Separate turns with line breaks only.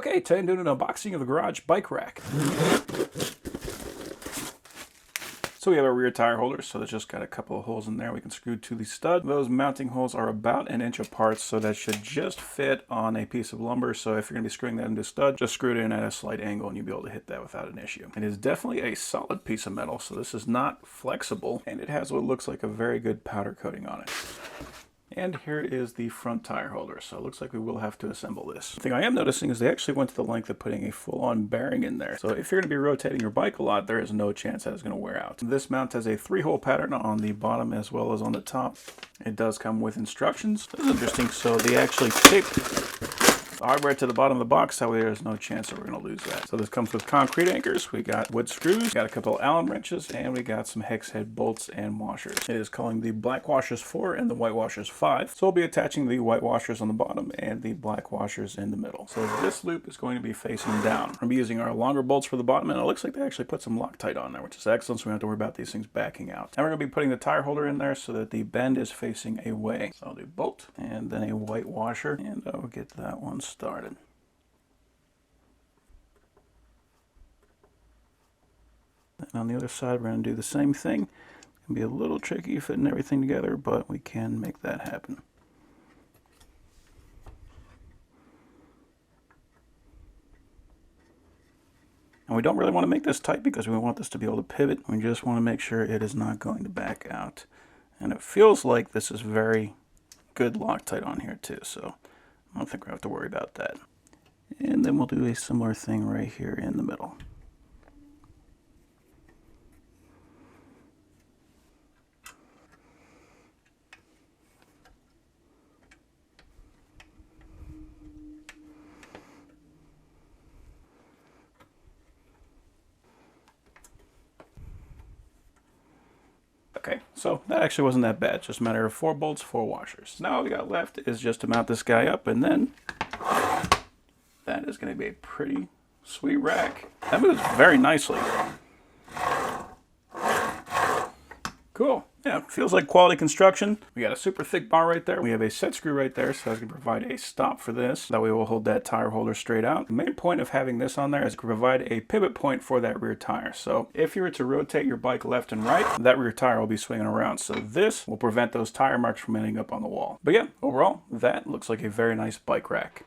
Okay, today I'm doing an unboxing of the garage bike rack. So we have our rear tire holders, so there's just got a couple of holes in there we can screw to the stud. Those mounting holes are about 1 inch apart, so that should just fit on a piece of lumber. So if you're going to be screwing that into a stud, just screw it in at a slight angle and you'll be able to hit that without an issue. It is definitely a solid piece of metal, so this is not flexible, and it has what looks like a very good powder coating on it. And here is the front tire holder, so it looks like we will have to assemble this. The thing I am noticing is they actually went to the length of putting a full-on bearing in there. So if you're going to be rotating your bike a lot, there is no chance that it's going to wear out. This mount has a 3-hole pattern on the bottom as well as on the top. It does come with instructions. This is interesting, so they actually taped the hardware to the bottom of the box, that way there's no chance that we're going to lose that. So this comes with concrete anchors, we got wood screws, we got a couple of Allen wrenches, and we got some hex head bolts and washers. It is calling the black washers 4 and the white washers 5. So we'll be attaching the white washers on the bottom and the black washers in the middle. So this loop is going to be facing down. We'll be using our longer bolts for the bottom, and it looks like they actually put some Loctite on there, which is excellent, so we don't have to worry about these things backing out. And we're going to be putting the tire holder in there so that the bend is facing away. So I'll do bolt and then a white washer, and I'll get that one started. And on the other side, we're going to do the same thing. It's going to be a little tricky fitting everything together, but we can make that happen. And we don't really want to make this tight because we want this to be able to pivot. We just want to make sure it is not going to back out. And it feels like this is very good Loctite on here too, so I don't think we have to worry about that. And then we'll do a similar thing right here in the middle. Okay, so that actually wasn't that bad. Just a matter of 4 bolts, 4 washers. Now all we got left is just to mount this guy up, and then that is going to be a pretty sweet rack. That moves very nicely. Cool. Yeah, feels like quality construction. We got a super thick bar right there. We have a set screw right there, so that's going to provide a stop for this. That way we'll hold that tire holder straight out. The main point of having this on there is to provide a pivot point for that rear tire. So if you were to rotate your bike left and right, that rear tire will be swinging around. So this will prevent those tire marks from ending up on the wall. But yeah, overall, that looks like a very nice bike rack.